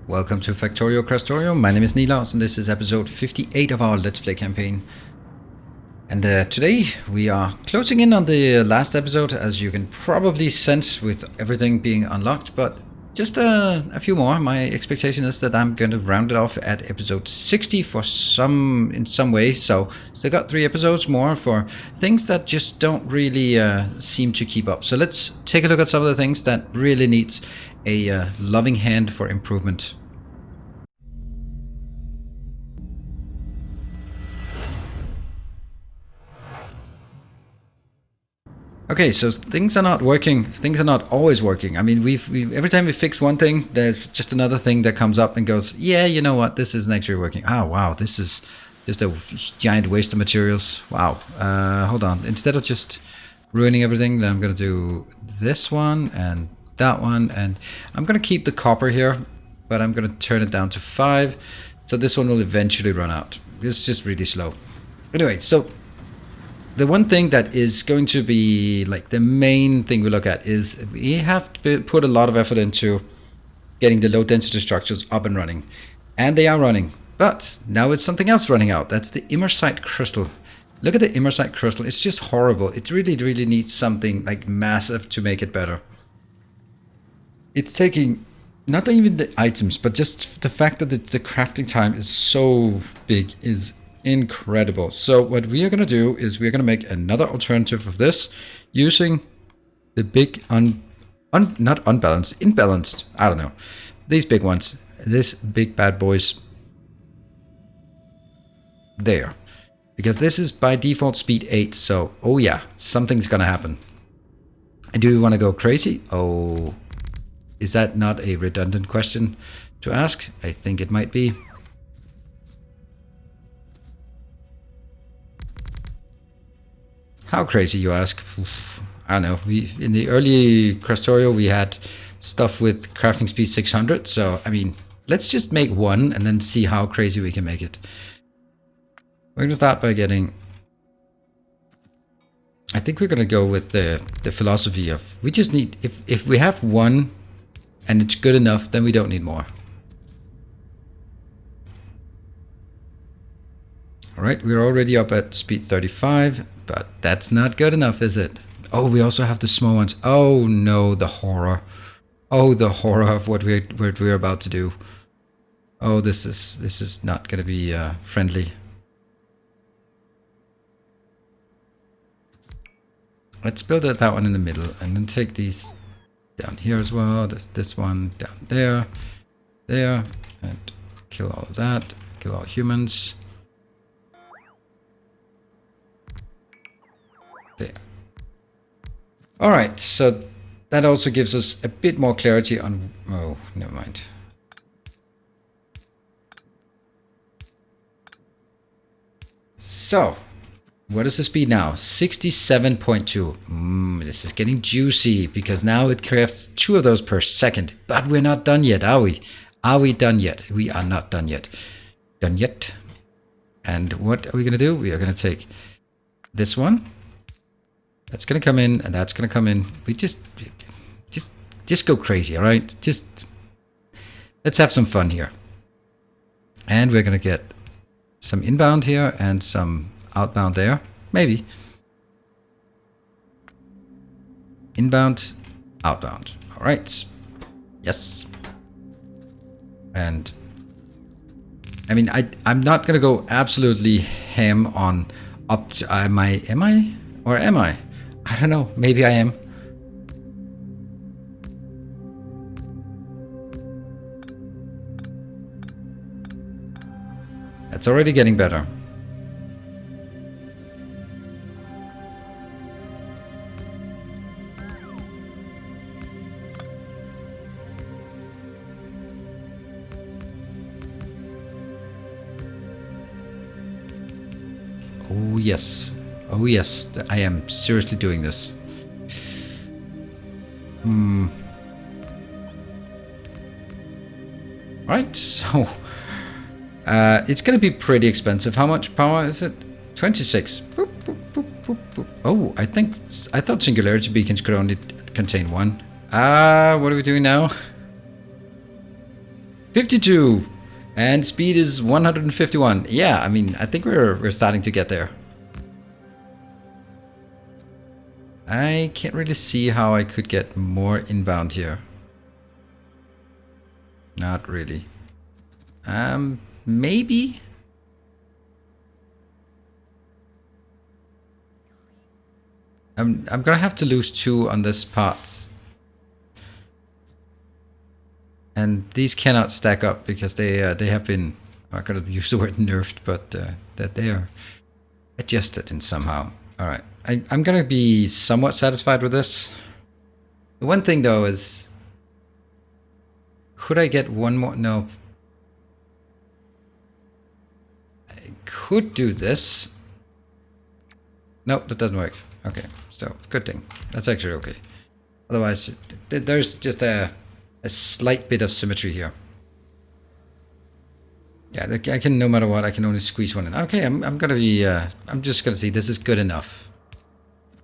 Welcome to Factorio, Krastorio. My name is Nilaus and this is episode 58 of our Let's Play campaign. And today we are closing in on the last episode, as you can probably sense with everything being unlocked, but just a few more. My expectation is that I'm going to round it off at episode 60 in some way. So still got 3 episodes more for things that just don't really seem to keep up. So let's take a look at some of the things that really needs a loving hand for improvement. Okay, so things are not working. Things are not always working. I mean, we've every time we fix one thing, there's just another thing that comes up and goes, yeah, you know what, this isn't actually working. Oh, wow, this is just a giant waste of materials. Wow. Hold on. Instead of just ruining everything, then I'm going to do this one and that one. And I'm going to keep the copper here, but I'm going to turn it down to 5. So this one will eventually run out. It's just really slow. Anyway, so the one thing that is going to be like the main thing we look at is we have to put a lot of effort into getting the low density structures up and running. And they are running. But now it's something else running out. That's the immersite crystal. Look at the immersite crystal. It's just horrible. It really, really needs something like massive to make it better. It's taking not even the items, but just the fact that the crafting time is so big is incredible. So what we are going to do is we're going to make another alternative of this using the big not unbalanced, imbalanced, I don't know, these big ones, this big bad boys there, because this is by default speed 8. So oh yeah, something's gonna happen. And do we want to go crazy? Oh, is that not a redundant question to ask? I think it might be. How crazy, you ask? Oof, I don't know. In the early Krastorio we had stuff with crafting speed 600. So I mean, let's just make one and then see how crazy we can make it. We're gonna start by getting. I think we're gonna go with the philosophy of we just need if we have one and it's good enough, then we don't need more. All right, we're already up at speed 35. But that's not good enough, is it? Oh, we also have the small ones. Oh no, the horror. Oh, the horror of what we're about to do. Oh, this is not going to be friendly. Let's build that one in the middle, and then take these down here as well. This one down there, and kill all of that. Kill all humans. There. All right, so that also gives us a bit more clarity on. Oh, never mind. So, what is the speed now? 67.2. This is getting juicy because now it crafts 2 of those per second. But we're not done yet, are we? Are we done yet? We are not done yet. Done yet. And what are we going to do? We are going to take this one. That's gonna come in, and that's gonna come in. We just go crazy, all right? Just let's have some fun here. And we're gonna get some inbound here and some outbound there, maybe. Inbound, outbound. All right. Yes. And I mean, I'm not gonna go absolutely ham on up to. Am I? Or am I? I don't know. Maybe I am. That's already getting better. Oh yes. Oh yes, I am seriously doing this. Right, so it's gonna be pretty expensive. How much power is it? 26. Boop, boop, boop, boop, boop. Oh, I thought singularity beacons could only contain 1. What are we doing now? 52. And speed is 151. Yeah, I mean, I think we're starting to get there. I can't really see how I could get more inbound here. Not really. Maybe. I'm gonna have to lose 2 on this part. And these cannot stack up because they have been, I'm not gonna use the word nerfed, but that they are adjusted in somehow. Alright. I'm gonna be somewhat satisfied with this. The one thing though is, could I get one more? No. I could do this. Nope, that doesn't work. Okay, so good thing. That's actually okay. Otherwise, there's just a slight bit of symmetry here. Yeah, I can, no matter what, I can only squeeze one in. Okay, I'm gonna be, I'm just gonna say this is good enough.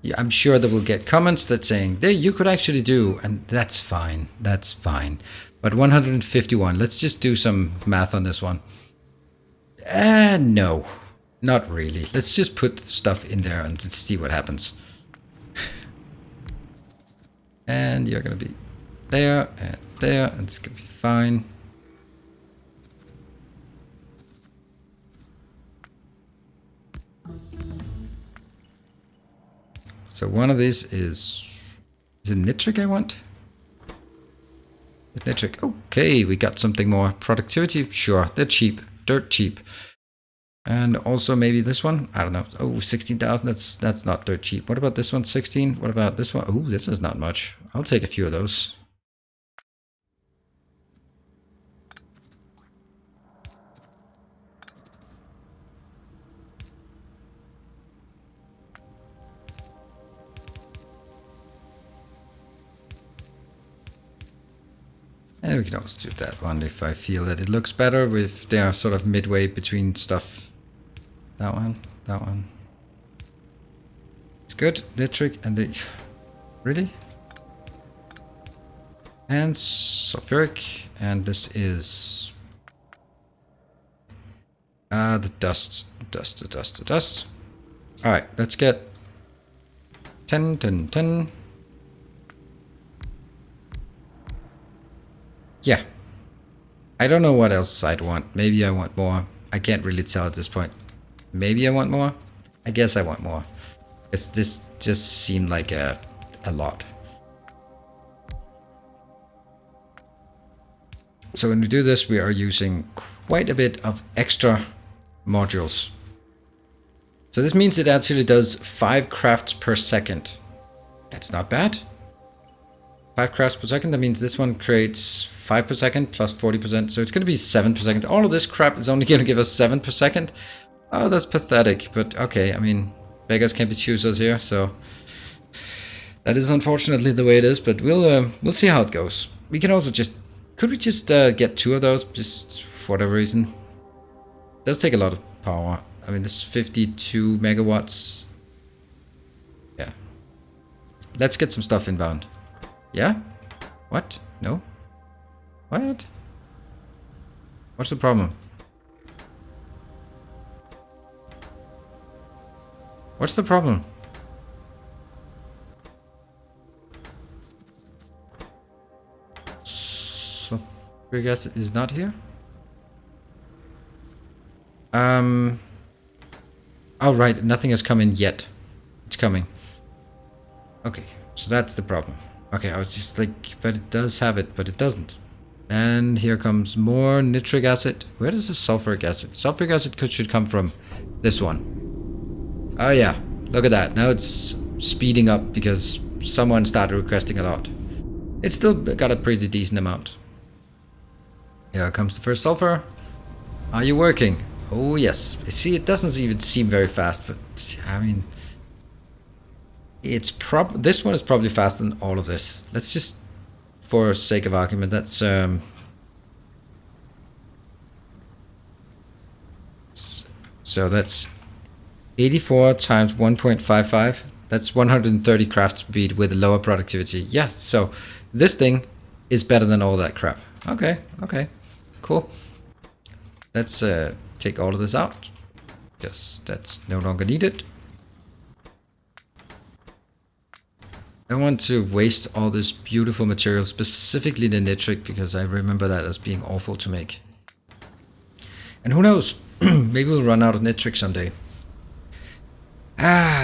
Yeah, I'm sure that we'll get comments that saying, there, you could actually do, and that's fine. That's fine. But 151, let's just do some math on this one. No, not really. Let's just put stuff in there and see what happens. And you're going to be there, and it's going to be fine. So one of these is it nitric I want? Nitric. Okay, we got something more. Productivity, sure, they're cheap, dirt cheap. And also maybe this one, I don't know. Oh, 16,000, that's not dirt cheap. What about this one, 16? What about this one? Oh, this is not much. I'll take a few of those. And we can also do that one if I feel that it looks better if they are sort of midway between stuff. That one, that one. It's good. Nitric and the... Really? And sulfuric. And this is... the dust. The dust. Alright, let's get 10, 10, 10. Yeah. I don't know what else I'd want. Maybe I want more. I can't really tell at this point. Maybe I want more. I guess I want more. This just seemed like a lot. So when we do this, we are using quite a bit of extra modules. So this means it actually does 5 crafts per second. That's not bad. 5 crafts per second. That means this one creates 5 per second plus 40%. So it's going to be 7 per second. All of this crap is only going to give us 7 per second. Oh, that's pathetic. But okay, I mean, beggars can't be choosers here. So that is unfortunately the way it is. But we'll see how it goes. We can also just... Could we just get 2 of those? Just for whatever reason. It does take a lot of power. I mean, this is 52 megawatts. Yeah. Let's get some stuff inbound. Yeah? What? No? What? What's the problem? What's the problem? Sulfuric acid is not here? Oh, right. Nothing has come in yet. It's coming. Okay. So that's the problem. Okay, I was just like, but it does have it, but it doesn't. And here comes more nitric acid. Where does the sulfuric acid? Sulfuric acid should come from this one. Oh yeah, look at that. Now it's speeding up because someone started requesting a lot. It's still got a pretty decent amount. Here comes the first sulfur. Are you working? Oh yes. See, it doesn't even seem very fast, but I mean... It's this one is probably faster than all of this. Let's just, for sake of argument, that's so that's 84 times 1.55. That's 130 craft speed with lower productivity. Yeah, so this thing is better than all that crap. Okay, cool. Let's take all of this out, because that's no longer needed. I don't want to waste all this beautiful material, specifically the nitric, because I remember that as being awful to make. And who knows, maybe we'll run out of nitric someday.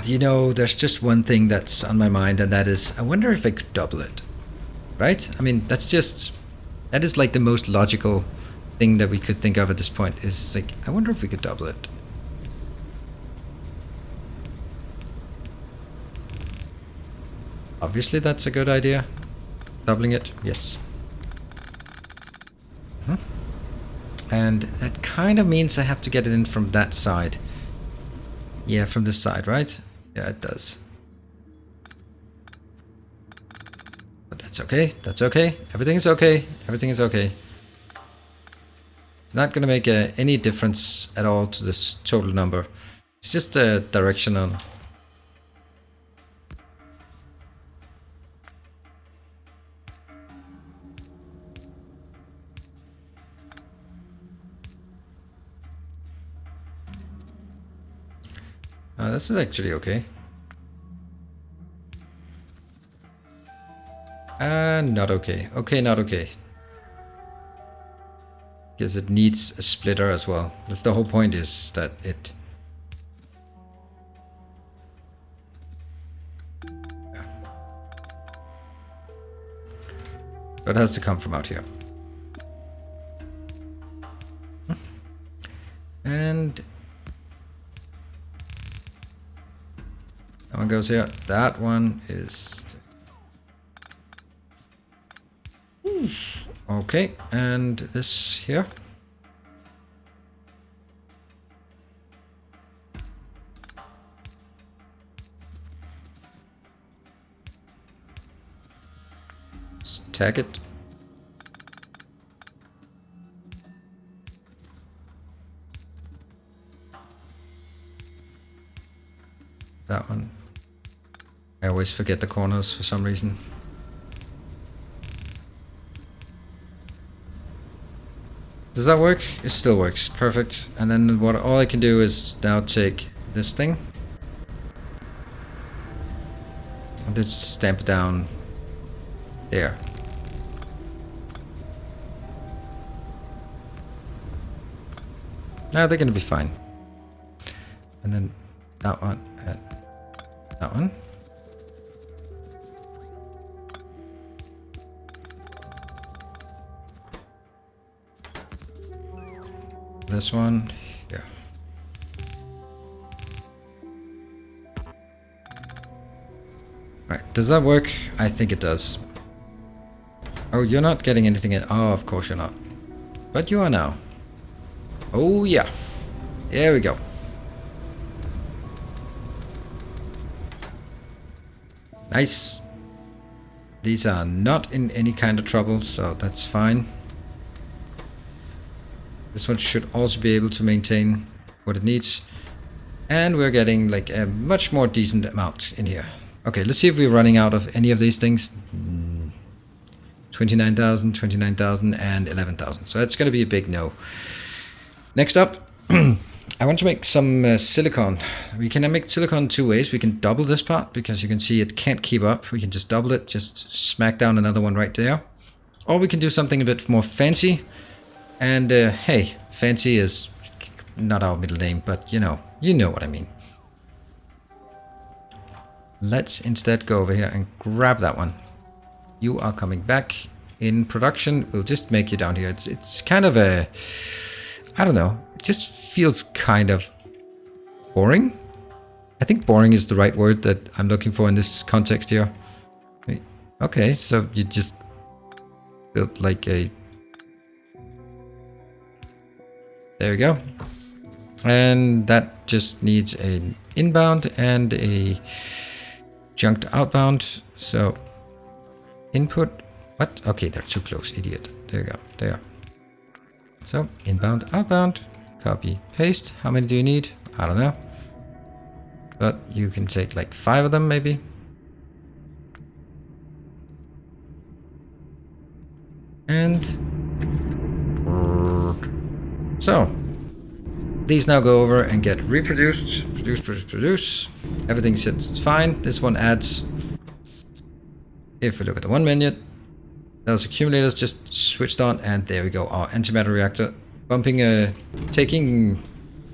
You know, there's just one thing that's on my mind, and that is, I wonder if I could double it. Right? I mean, that is like the most logical thing that we could think of at this point, is like, I wonder if we could double it. Obviously that's a good idea. Doubling it, yes. And that kind of means I have to get it in from that side. Yeah, from this side, right? Yeah, it does. But that's okay, that's okay. Everything is okay, everything is okay. It's not gonna make any difference at all to this total number. It's just a directional. This is actually okay. Not okay. Okay, not okay. Because it needs a splitter as well. That's the whole point, is that it... Yeah. So it has to come from out here. And... that one goes here. That one is... Okay, and this here. Let's tag it. That one. I always forget the corners for some reason. Does that work? It still works. Perfect. And then all I can do is now take this thing and just stamp it down there. Now they're gonna be fine. And then that one and that one. This one, yeah. Right, does that work? I think it does. Oh, you're not getting anything in. Oh, of course you're not. But you are now. Oh, yeah. There we go. Nice. These are not in any kind of trouble, so that's fine. This one should also be able to maintain what it needs. And we're getting like a much more decent amount in here. Okay, let's see if we're running out of any of these things. 29,000, 29,000, and 11,000. So that's going to be a big no. Next up, I want to make some silicon. We can make silicon two ways. We can double this part, because you can see it can't keep up. We can just double it, just smack down another one right there. Or we can do something a bit more fancy. And hey, fancy is not our middle name, but you know what I mean. Let's instead go over here and grab that one. You are coming back in production. We'll just make you down here. It's kind of a, I don't know, it just feels kind of boring. I think boring is the right word that I'm looking for in this context here. Okay, so you just built like a... There we go. And that just needs an inbound and a junked outbound. So input, what? Okay, they're too close, idiot. There you go, there. So inbound, outbound, copy, paste. How many do you need? I don't know. But you can take like 5 of them maybe. And So these now go over and get reproduced. Produce. Everything sits fine. This one adds. If we look at the one minute, those accumulators just switched on, and there we go. Our antimatter reactor bumping, taking.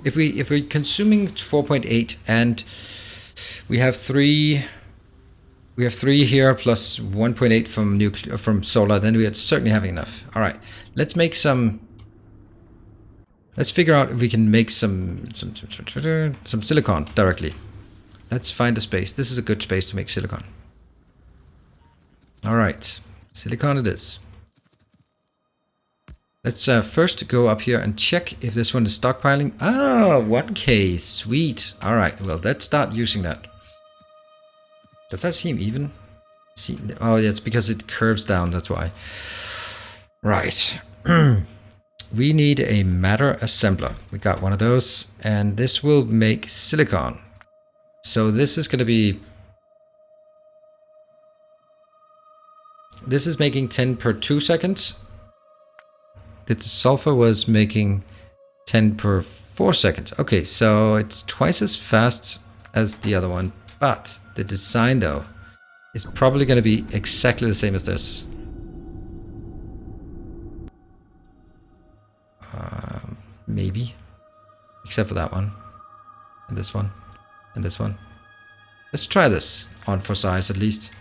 If we're consuming 4.8 and we have three here plus 1.8 from solar, then we are certainly having enough. All right, let's make some. Let's figure out if we can make some silicon directly. Let's find a space. This is a good space to make silicon. All right, silicon it is. Let's first go up here and check if this one is stockpiling. Ah, 1K, sweet. All right, well, let's start using that. Does that seem even? Oh, yeah, it's because it curves down, that's why. Right. We need a matter assembler. We got one of those, and this will make silicon. So this is going to be... This is making 10 per 2 seconds. The sulfur was making 10 per 4 seconds. Okay, so it's twice as fast as the other one, but the design though is probably going to be exactly the same as this. Maybe, except for that one, and this one, and this one. Let's try this on for size at least.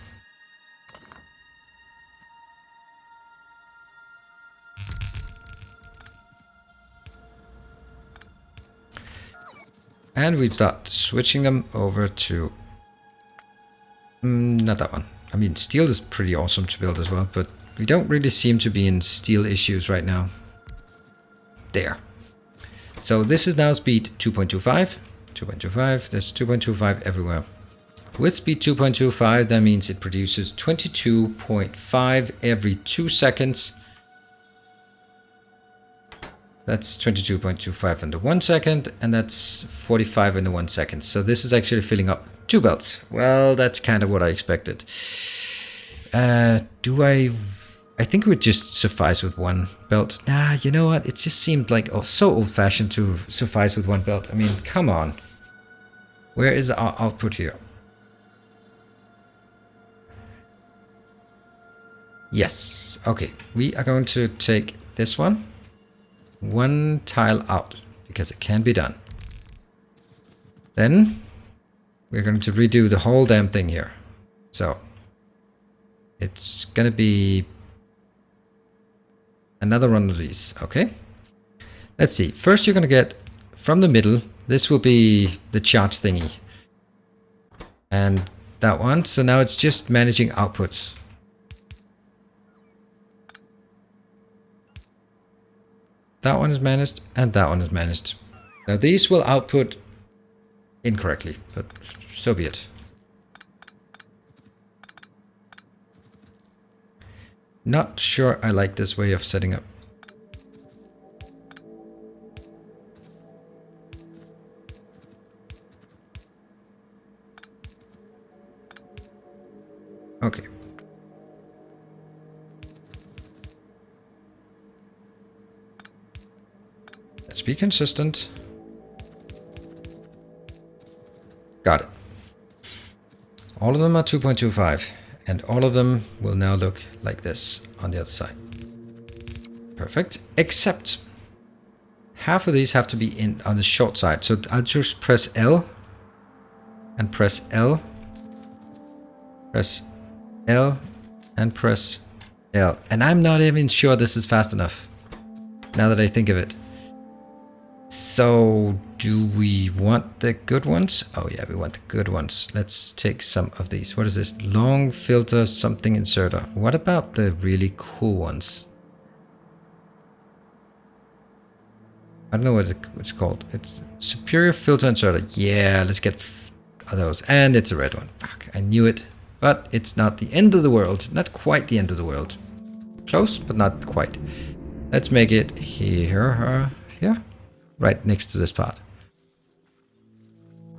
And we start switching them over to... not that one. I mean, steel is pretty awesome to build as well, but we don't really seem to be in steel issues right now. There. So this is now speed 2.25. 2.25. There's 2.25 everywhere. With speed 2.25, that means it produces 22.5 every 2 seconds. That's 22.25 in the 1 second, and that's 45 in the 1 second. So this is actually filling up 2 belts. Well, that's kind of what I expected. I think it would just suffice with 1 belt. Nah, you know what? It just seemed like so old-fashioned to suffice with 1 belt. I mean, come on. Where is our output here? Yes. Okay. We are going to take this one. 1 tile out, because it can be done. Then we're going to redo the whole damn thing here. So it's going to be another one of these. Okay. Let's see. First, you're going to get from the middle. This will be the charge thingy. And that one. So now it's just managing outputs. That one is managed, and that one is managed. Now these will output incorrectly, but so be it. Not sure I like this way of setting up. Okay. Let's be consistent. Got it. All of them are 2.25, and all of them will now look like this on the other side. Perfect. Except half of these have to be in on the short side. So I'll just press L and press L. Press L and press L. And I'm not even sure this is fast enough, now that I think of it. So, do we want the good ones? Oh yeah, we want the good ones. Let's take some of these. What is this? Long filter something inserter. What about the really cool ones? I don't know what it's called. It's superior filter inserter. Yeah, let's get those. And it's a red one. Fuck, I knew it. But it's not the end of the world. Not quite the end of the world. Close, but not quite. Let's make it here. Here. Right next to this part.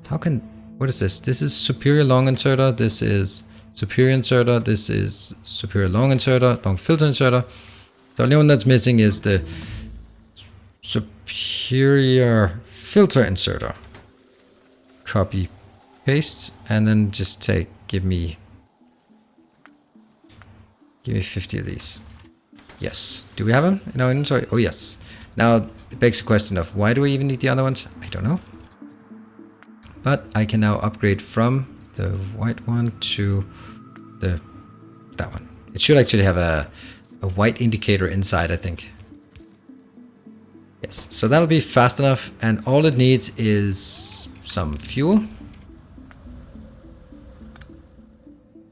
What is this? This is superior long inserter. This is superior inserter. This is superior long inserter. Long filter inserter. The only one that's missing is the superior filter inserter. Copy, paste, and then just give me 50 of these. Yes. Do we have them in our inventory? Oh yes. Now it begs the question of why do we even need the other ones? I don't know. But I can now upgrade from the white one to that one. It should actually have a white indicator inside, I think. Yes, so that'll be fast enough, and all it needs is some fuel.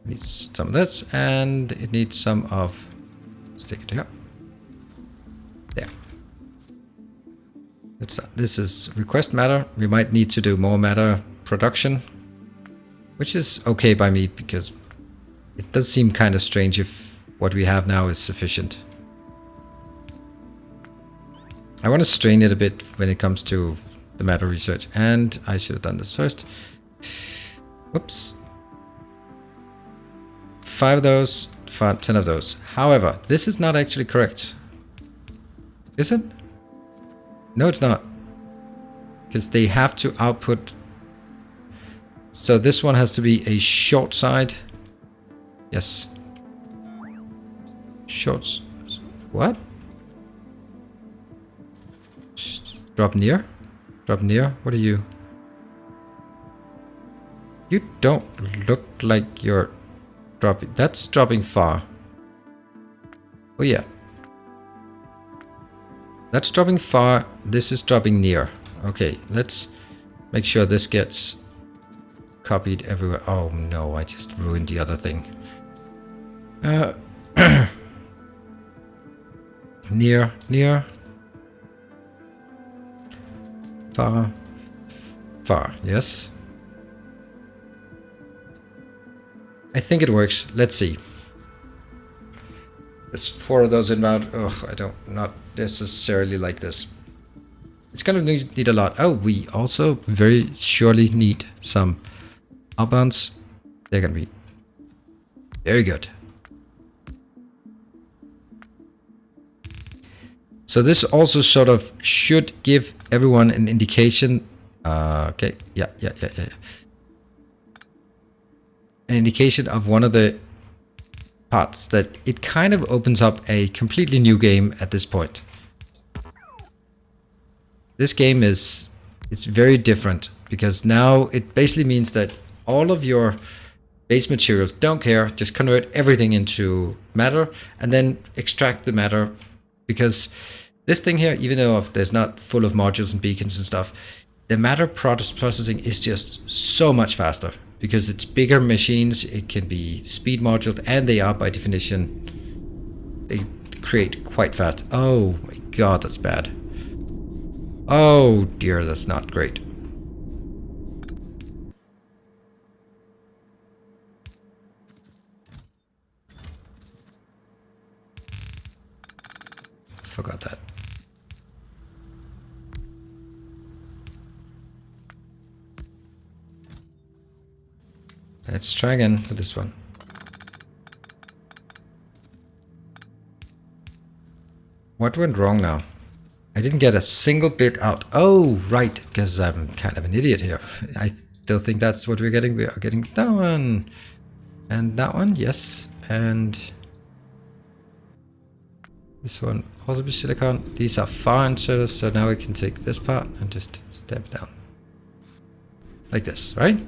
It needs some of this, and it needs some of... Stick it here. There. This is request matter. We might need to do more matter production, which is okay by me, because it does seem kind of strange if what we have now is sufficient. I want to strain it a bit when it comes to the matter research, and I should have done this first. Whoops. 5 of those, 10 of those. However, this is not actually correct. Is it? No, it's not. Because they have to output. So this one has to be a short side. Yes. Shorts. What? Drop near? Drop near? What are you? You don't look like you're dropping. That's dropping far. Oh yeah. That's dropping far. This is dropping near. Okay, let's make sure this gets copied everywhere. Oh no, I just ruined the other thing. Near. Far, yes. I think it works. Let's see. There's 4 of those inbound. Ugh, I don't, not necessarily like this. It's gonna need a lot. Oh, we also very surely need some outbounds. They're gonna be very good. So this also sort of should give everyone an indication. Okay, yeah. An indication of one of the parts that it kind of opens up a completely new game at this point. This game it's very different, because now it basically means that all of your base materials, don't care, just convert everything into matter and then extract the matter, because this thing here, even though there's not full of modules and beacons and stuff, the matter processing is just so much faster, because it's bigger machines, it can be speed moduled, and they are by definition, they create quite fast. Oh my god, that's bad. Oh dear, that's not great. Forgot that. Let's try again with this one. What went wrong now? I didn't get a single bit out. Oh, right, because I'm kind of an idiot here. I still think that's what we're getting. We are getting that one. And that one, yes. And this one, also be silicon. These are far inserters, so now we can take this part and just step down. Like this, right?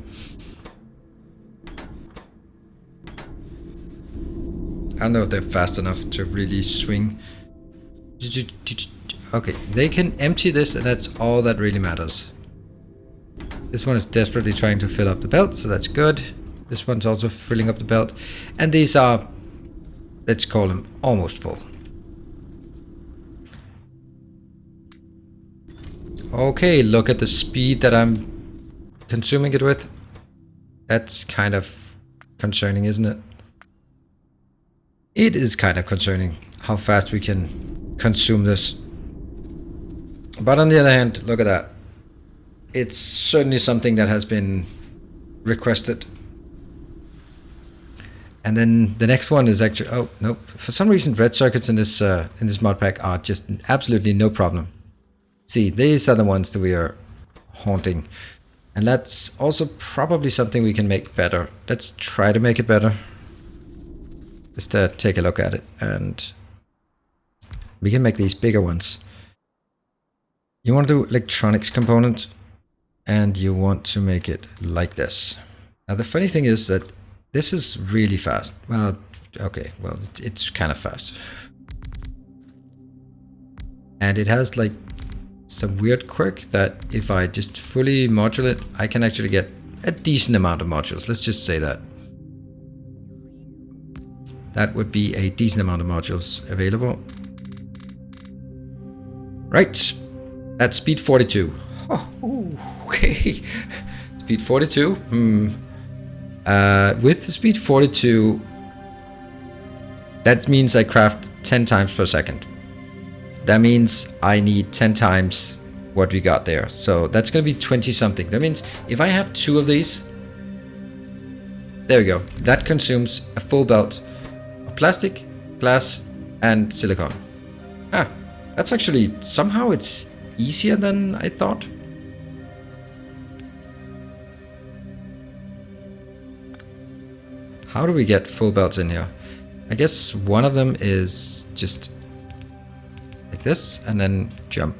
I don't know if they're fast enough to really swing. Okay, they can empty this, and that's all that really matters. This one is desperately trying to fill up the belt, so that's good. This one's also filling up the belt. And these are, let's call them almost full. Okay, look at the speed that I'm consuming it with. That's kind of concerning, isn't it? It is kind of concerning how fast we can consume this. But on the other hand, look at that. It's certainly something that has been requested. And then the next one is actually, oh nope, for some reason red circuits in this mod pack are just absolutely no problem. See, these are the ones that we are haunting. And that's also probably something we can make better. Let's try to make it better. Just take a look at it. And we can make these bigger ones. You want to do electronics component. And you want to make it like this. Now the funny thing is that this is really fast. Well, okay, well, it's kind of fast. And it has like some weird quirk that if I just fully module it, I can actually get a decent amount of modules. Let's just say that. That would be a decent amount of modules available. Right, at speed 42. Oh, okay. Speed 42. With the speed 42, that means I craft 10 times per second. That means I need 10 times what we got there. So that's going to be 20 something. That means if I have 2 of these, there we go. That consumes a full belt of plastic, glass, and silicone. That's actually, somehow it's easier than I thought. How do we get full belts in here? I guess one of them is just like this and then jump.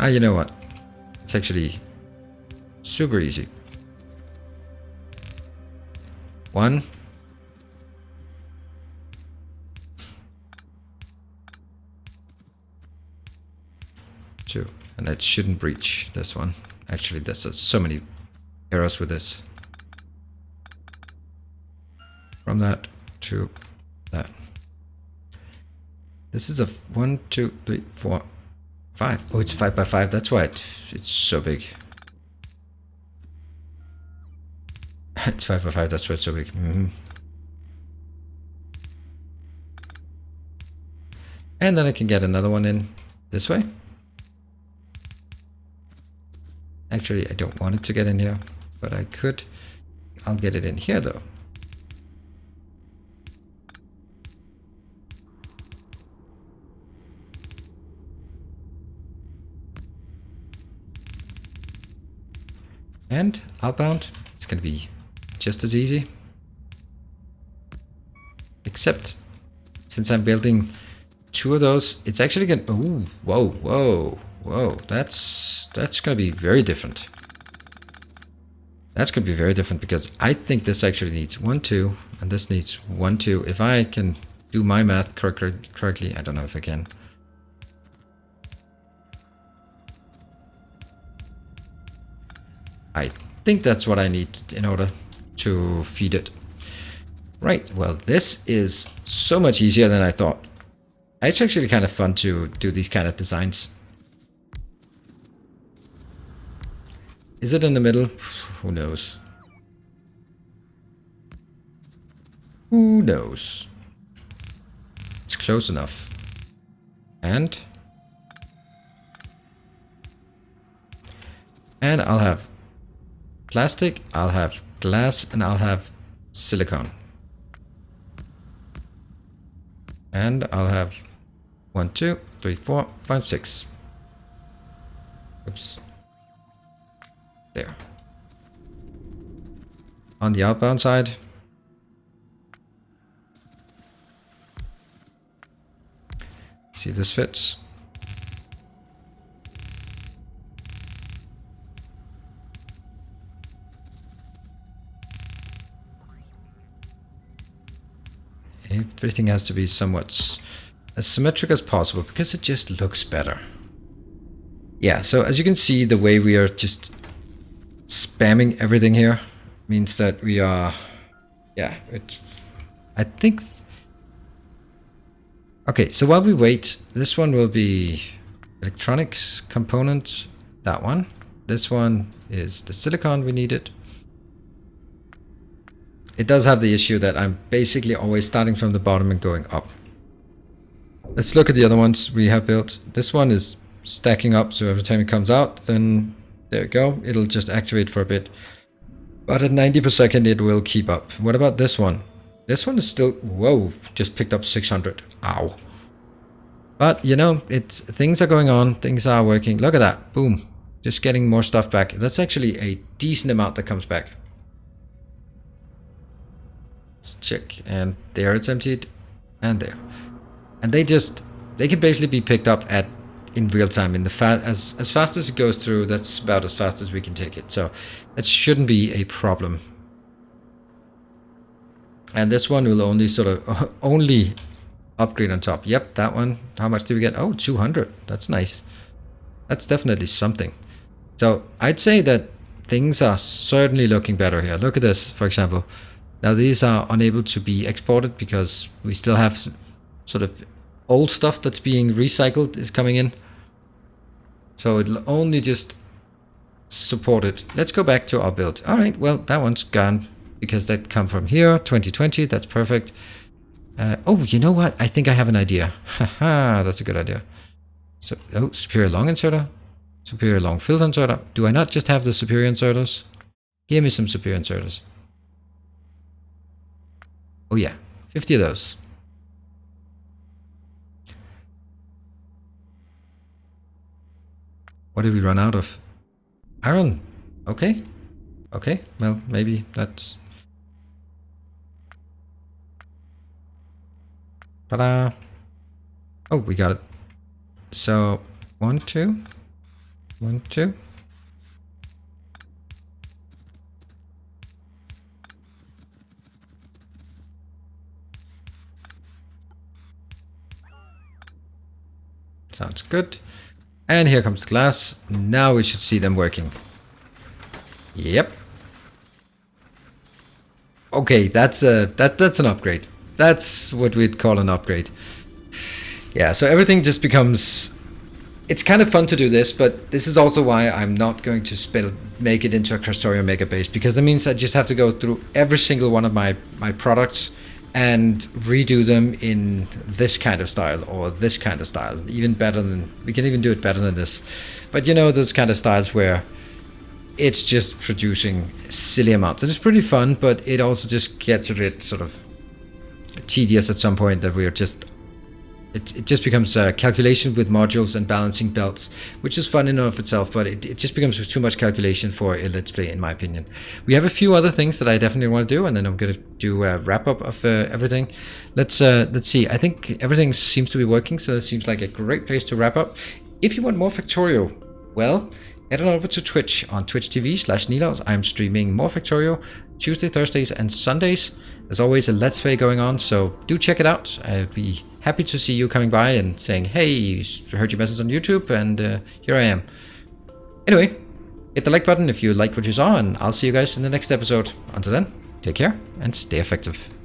You know what? It's actually super easy. 1. 2. And that shouldn't breach this one. Actually, there's so many errors with this. From that to that. This is a 1, 2, 3, 4, 5. Oh, it's 5 by 5. That's why it's so big. It's 5 by 5. That's why it's so big. And then I can get another one in this way. Actually, I don't want it to get in here, but I could. I'll get it in here though. And outbound, it's going to be just as easy. Except, since I'm building 2 of those, it's actually going to... Ooh, whoa. That's going to be very different. That's going to be very different because I think this actually needs 1, 2, and this needs 1, 2. If I can do my math correctly, I don't know if I can. I think that's what I need in order to feed it. Right, well, this is so much easier than I thought. It's actually kind of fun to do these kind of designs. Is it in the middle? Who knows? Who knows? It's close enough. And I'll have plastic, I'll have glass, and I'll have silicone. And I'll have 1, 2, 3, 4, 5, 6. Oops. There. On the outbound side, see if this fits. Everything has to be somewhat as symmetric as possible because it just looks better. Yeah, so as you can see, the way we are just spamming everything here means that we are, yeah, I think. Okay, so while we wait, this one will be electronics component, that one. This one is the silicon we needed. It does have the issue that I'm basically always starting from the bottom and going up. Let's look at the other ones we have built. This one is stacking up, so every time it comes out, then there we go. It'll just activate for a bit. But at 90 per second, it will keep up. What about this one? This one is still, whoa, just picked up 600. Ow. But, you know, things are going on. Things are working. Look at that. Boom. Just getting more stuff back. That's actually a decent amount that comes back. Let's check. And there it's emptied. And there. And they can basically be picked up in real time. In the as fast as it goes through, that's about as fast as we can take it. So that shouldn't be a problem. And this one will only sort of only upgrade on top. Yep, that one. How much did we get? Oh, 200. That's nice. That's definitely something. So I'd say that things are certainly looking better here. Look at this, for example. Now these are unable to be exported because we still have sort of old stuff that's being recycled is coming in. So it'll only just support it. Let's go back to our build. All right, well, that one's gone because that come from here, 2020. That's perfect. Oh, you know what? I think I have an idea. Haha, that's a good idea. So, oh, superior long inserter. Superior long filter inserter. Do I not just have the superior inserters? Give me some superior inserters. Oh yeah, 50 of those. What did we run out of? Iron. Okay. Okay, well, maybe that's... Ta-da! Oh, we got it. So, 1, 2. 1, 2. Sounds good. And here comes the glass. Now we should see them working. Yep. Okay, that's an upgrade. That's what we'd call an upgrade. Yeah, so everything just becomes... It's kind of fun to do this, but this is also why I'm not going to make it into a Krastorio mega base, because it means I just have to go through every single one of my products and redo them in this kind of style or this kind of style. Even better than... We can even do it better than this. But you know, those kind of styles where it's just producing silly amounts. And it's pretty fun, but it also just gets a bit sort of tedious at some point that we're just... It just becomes a calculation with modules and balancing belts, which is fun in and of itself, but it just becomes too much calculation for a Let's Play, in my opinion. We have a few other things that I definitely want to do, and then I'm going to do a wrap-up of everything. Let's see. I think everything seems to be working, so it seems like a great place to wrap up. If you want more Factorio, well, head on over to Twitch on twitch.tv/Nilaus. I'm streaming more Factorio Tuesday, Thursdays, and Sundays. There's always a Let's Play going on, so do check it out. I'd be happy to see you coming by and saying, hey, heard your message on YouTube, and here I am. Anyway, hit the like button if you liked what you saw, and I'll see you guys in the next episode. Until then, take care and stay effective.